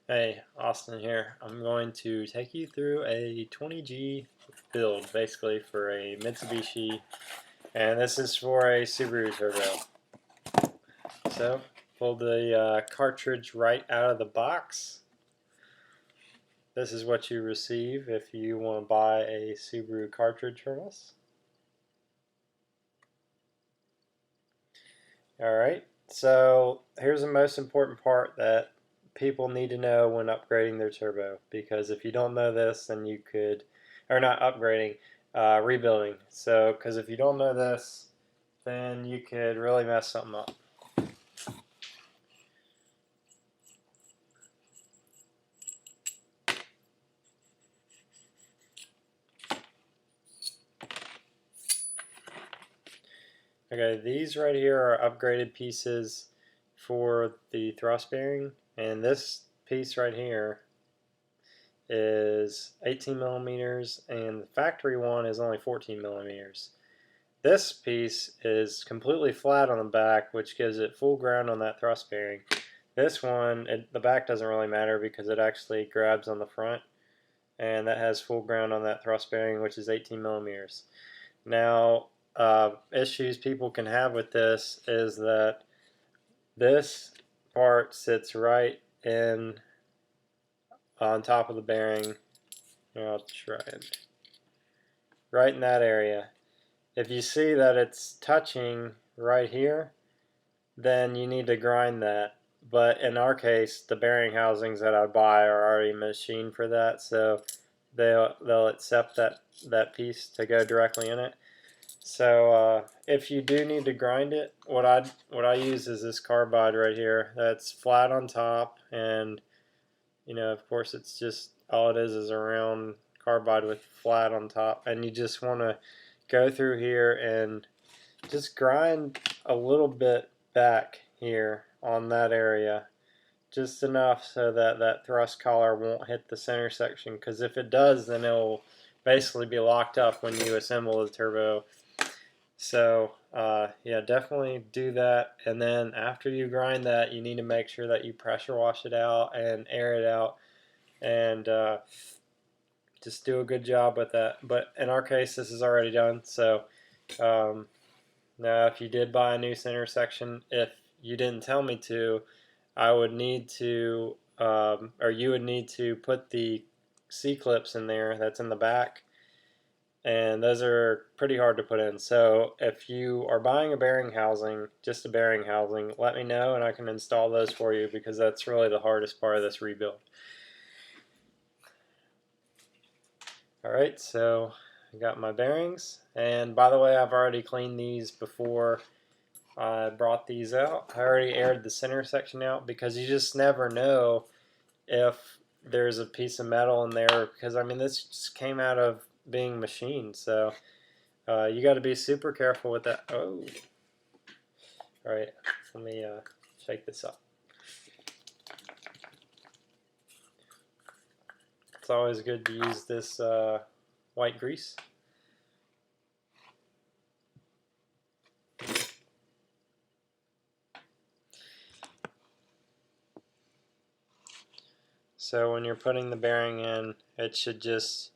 Hey, Austin here. I'm going to take you through a 20G build, basically for a Mitsubishi, and this is for a Subaru Turbo. So, pull the cartridge right out of the box. This is what you receive if you want to buy a Subaru cartridge from us. Alright, so here's the most important part that people need to know when upgrading their turbo, because if you don't know this, then you could, or not upgrading, rebuilding. So, because if you don't know this, then you could really mess something up. Okay, these right here are upgraded pieces for the thrust bearing, and this piece right here is 18 millimeters, and the factory one is only 14 millimeters. This piece is completely flat on the back, which gives it full ground on that thrust bearing. This one, the back doesn't really matter because it actually grabs on the front, and that has full ground on that thrust bearing, which is 18 millimeters. Now, issues people can have with this is that this part sits right in on top of the bearing. Here, I'll try it. Right in that area. If you see that it's touching right here, then you need to grind that. But in our case, the bearing housings that I buy are already machined for that, so they'll accept that piece to go directly in it. So if you do need to grind it, what I use is this carbide right here. That's flat on top, and of course, it's just all it is a round carbide with flat on top, and you just want to go through here and just grind a little bit back here on that area, just enough so that that thrust collar won't hit the center section, because if it does, then it will basically be locked up when you assemble the turbo. So yeah, definitely do that, and then after you grind that, you need to make sure that you pressure wash it out and air it out, and just do a good job with that. But in our case, this is already done. So now if you did buy a new center section, if you didn't tell me to, I would need to, or you would need to put the C-clips in there that's in the back, and those are pretty hard to put in. So if you are buying a bearing housing, just a bearing housing, let me know and I can install those for you, because that's really the hardest part of this rebuild. Alright, so I got my bearings, and by the way, I've already cleaned these before I brought these out. I already aired the center section out, because you just never know if there's a piece of metal in there, because I mean this just came out of being machined, so you got to be super careful with that. Oh, alright, let me shake this up. It's always good to use this white grease. So when you're putting the bearing in, it should just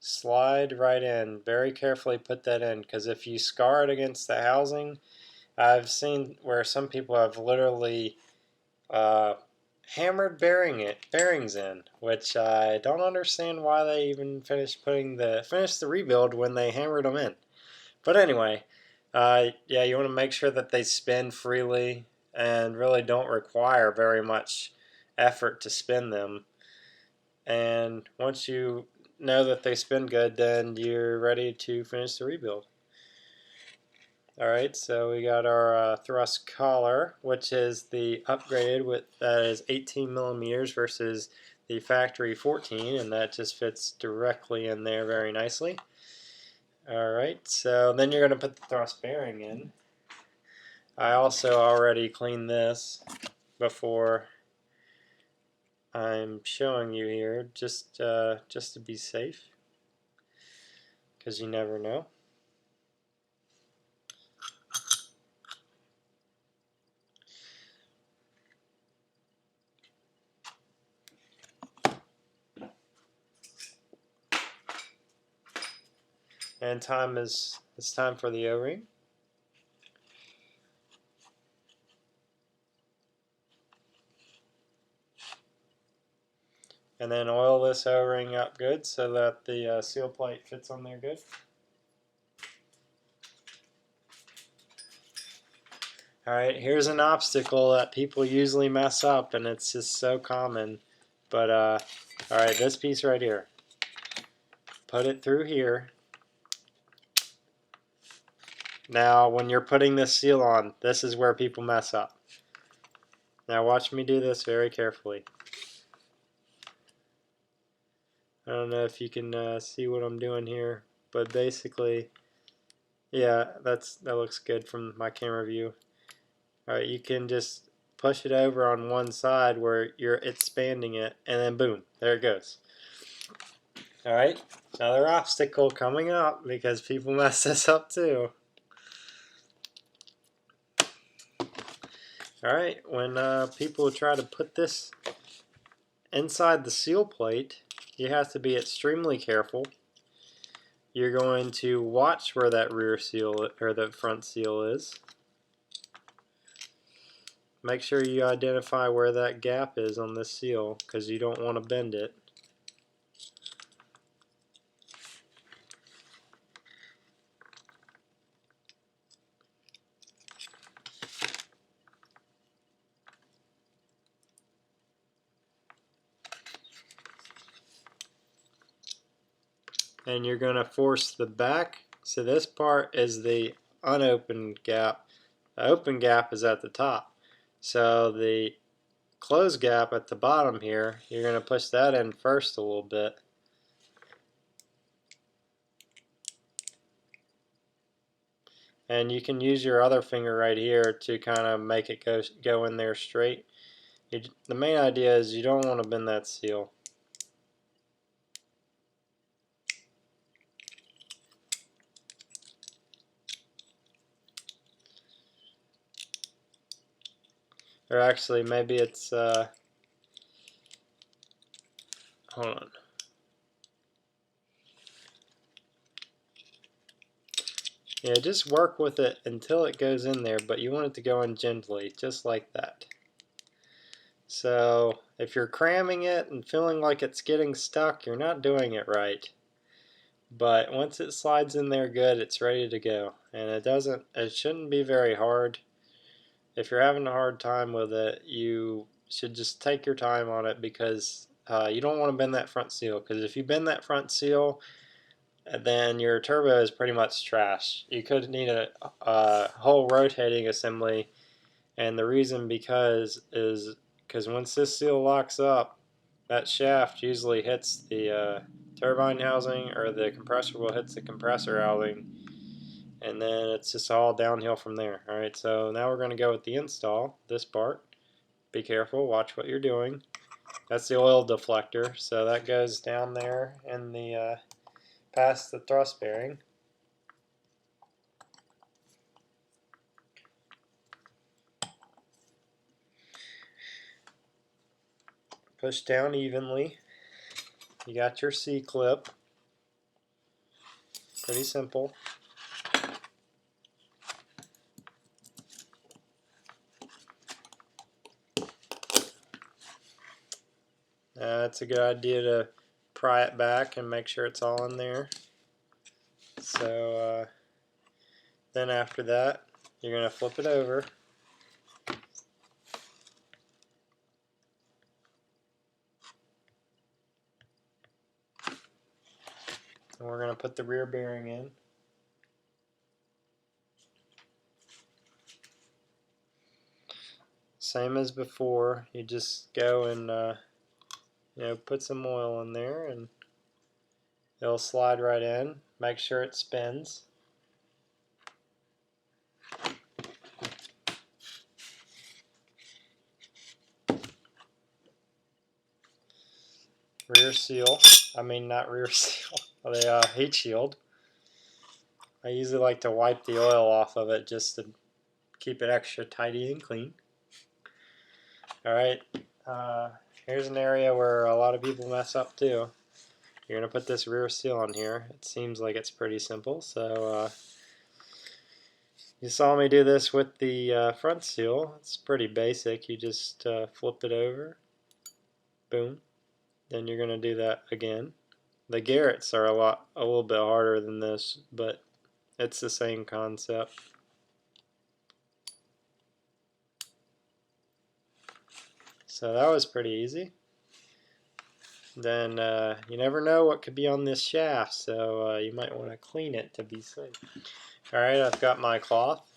slide right in. Very carefully put that in, because if you scar it against the housing, I've seen where some people have literally hammered bearings in, which I don't understand why they even finished the rebuild when they hammered them in. But anyway, yeah, you want to make sure that they spin freely and really don't require very much effort to spin them. And once you know that they spin good, then you're ready to finish the rebuild. Alright, so we got our thrust collar, which is the upgraded with that is 18 millimeters versus the factory 14, and that just fits directly in there very nicely. Alright, so then you're going to put the thrust bearing in. I also already cleaned this before I'm showing you here, just to be safe, because you never know. And it's time for the O-ring. And then oil this O-ring up good so that the seal plate fits on there good. Alright, here's an obstacle that people usually mess up, and it's just so common. But, alright, this piece right here. Put it through here. Now, when you're putting this seal on, this is where people mess up. Now watch me do this very carefully. I don't know if you can see what I'm doing here, but basically, yeah, that looks good from my camera view. Alright, you can just push it over on one side where you're expanding it, and then boom, there it goes. Alright, another obstacle coming up because people mess this up too. Alright, when people try to put this inside the seal plate, you have to be extremely careful. You're going to watch where that rear seal or the front seal is. Make sure you identify where that gap is on this seal because you don't want to bend it. And you're going to force the back. So this part is the unopened gap. The open gap is at the top. So the closed gap at the bottom here, you're going to push that in first a little bit. And you can use your other finger right here to kind of make it go in there straight. The main idea is you don't want to bend that seal. Or actually, maybe it's, hold on. Yeah, just work with it until it goes in there, but you want it to go in gently, just like that. So, if you're cramming it and feeling like it's getting stuck, you're not doing it right. But once it slides in there good, it's ready to go. And it shouldn't be very hard. If you're having a hard time with it, you should just take your time on it because you don't want to bend that front seal. Because if you bend that front seal, then your turbo is pretty much trash. You could need a whole rotating assembly, and the reason is because once this seal locks up, that shaft usually hits the turbine housing, or the compressor will hit the compressor housing, and then it's just all downhill from there. Alright, so now we're going to go with the install, this part. Be careful, watch what you're doing. That's the oil deflector, so that goes down there in the past the thrust bearing. Push down evenly. You got your C-clip. Pretty simple. It's a good idea to pry it back and make sure it's all in there. So then after that, you're going to flip it over. And we're going to put the rear bearing in. Same as before, you just go and put some oil in there and it'll slide right in. Make sure it spins. Rear seal, not rear seal, the heat shield. I usually like to wipe the oil off of it just to keep it extra tidy and clean. Alright, here's an area where a lot of people mess up too. You're you're going to put this rear seal on here. It seems like it's pretty simple. So you saw me do this with the front seal. It's pretty basic. You just flip it over. Boom. Then you're going to do that again. The Garretts are a little bit harder than this, but it's the same concept. So that was pretty easy. Then you never know what could be on this shaft, so you might want to clean it to be safe. Alright, I've got my cloth.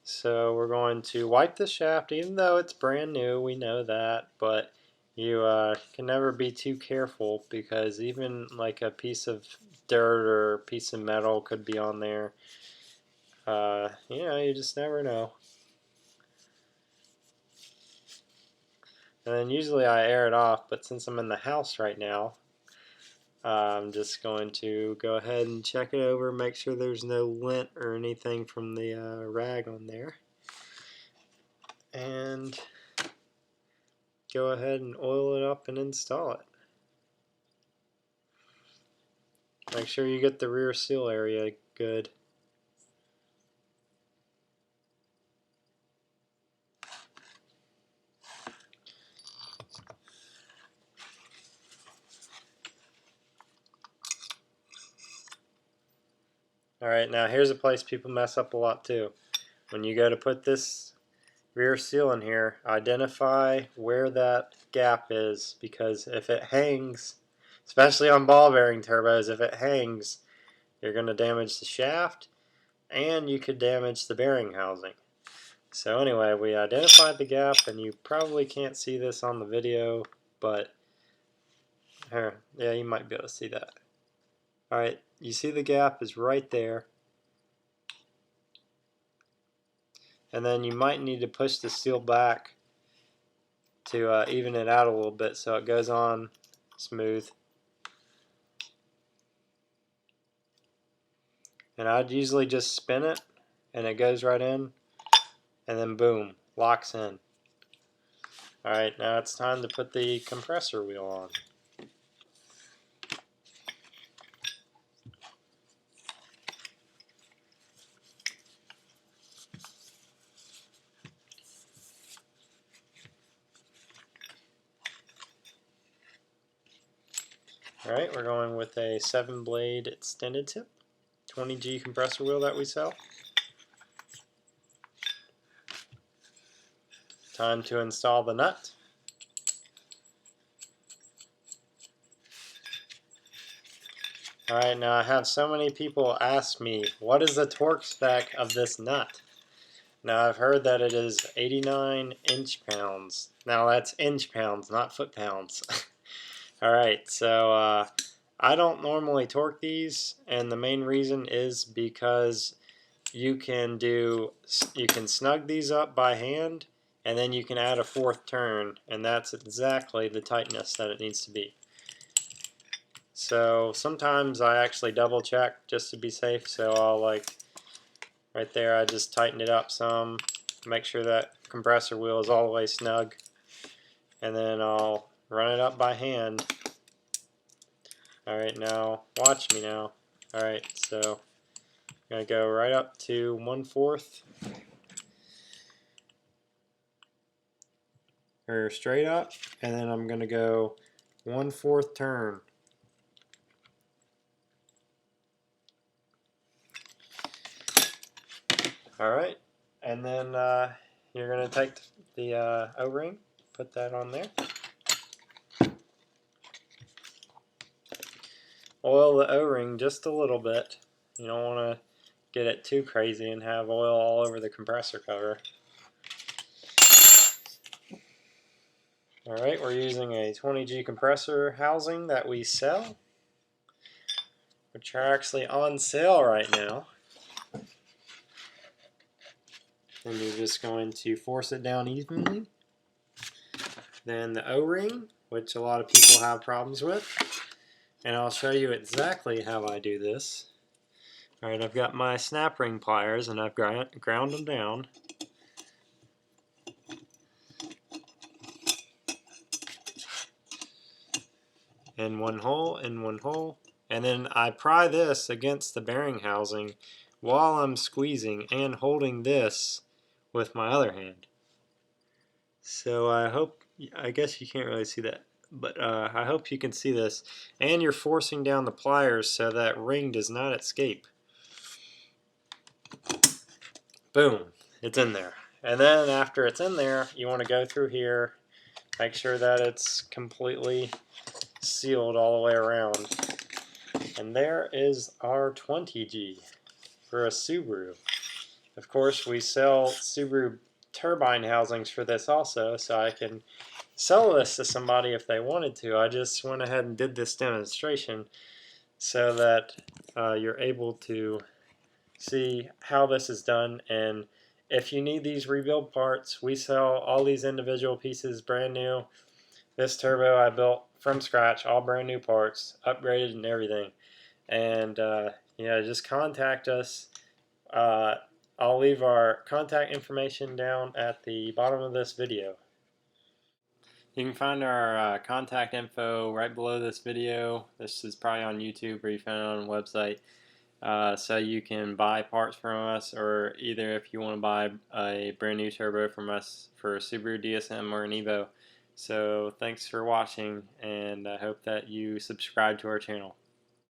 So we're going to wipe the shaft, even though it's brand new, we know that, but you can never be too careful because even like a piece of dirt or a piece of metal could be on there. You know, you just never know. And then usually I air it off, but since I'm in the house right now, I'm just going to go ahead and check it over, make sure there's no lint or anything from the rag on there. And go ahead and oil it up and install it. Make sure you get the rear seal area good. Alright, now here's a place people mess up a lot too. When you go to put this rear seal in here, identify where that gap is, because if it hangs, especially on ball bearing turbos, if it hangs, you're going to damage the shaft and you could damage the bearing housing. So anyway, we identified the gap, and you probably can't see this on the video, but here, yeah, you might be able to see that. Alright, you see the gap is right there. And then you might need to push the seal back to even it out a little bit so it goes on smooth. And I'd usually just spin it and it goes right in, and then boom, locks in. Alright, now it's time to put the compressor wheel on. Alright, we're going with a 7-blade extended tip 20G compressor wheel that we sell. Time to install the nut. Alright, now I have so many people ask me, what is the torque spec of this nut? Now I've heard that it is 89 inch-pounds. Now that's inch-pounds, not foot-pounds. Alright, so I don't normally torque these, and the main reason is because you can snug these up by hand, and then you can add a 4th turn, and that's exactly the tightness that it needs to be. So sometimes I actually double check just to be safe, so I'll right there I just tighten it up some, make sure that compressor wheel is all the way snug, and then I'll run it up by hand. Alright, now watch me now. Alright, so I'm going to go right up to 1/4, or straight up, and then I'm going to go 1/4 turn. Alright, and then you're going to take the O-ring, put that on there. Oil the O-ring just a little bit. You don't want to get it too crazy and have oil all over the compressor cover. Alright, we're using a 20G compressor housing that we sell, which are actually on sale right now. And you're just going to force it down evenly. Then the O-ring, which a lot of people have problems with. And I'll show you exactly how I do this. Alright, I've got my snap ring pliers and I've ground them down. in one hole, in one hole, and then I pry this against the bearing housing while I'm squeezing and holding this with my other hand. So I guess you can't really see that, but I hope you can see this. And you're forcing down the pliers so that ring does not escape. Boom, it's in there. And then after it's in there, you want to go through here, make sure that it's completely sealed all the way around. And there is our 20G for a Subaru. Of course, we sell Subaru turbine housings for this also, so I can sell this to somebody if they wanted to. I just went ahead and did this demonstration so that you're able to see how this is done. And if you need these rebuild parts, we sell all these individual pieces brand new. This turbo I built from scratch, all brand new parts, upgraded and everything. And yeah, just contact us. I'll leave our contact information down at the bottom of this video. You can find our contact info right below this video. This is probably on YouTube or you found it on the website. So you can buy parts from us, or either if you want to buy a brand new turbo from us for a Subaru DSM or an Evo. So thanks for watching, and I hope that you subscribe to our channel.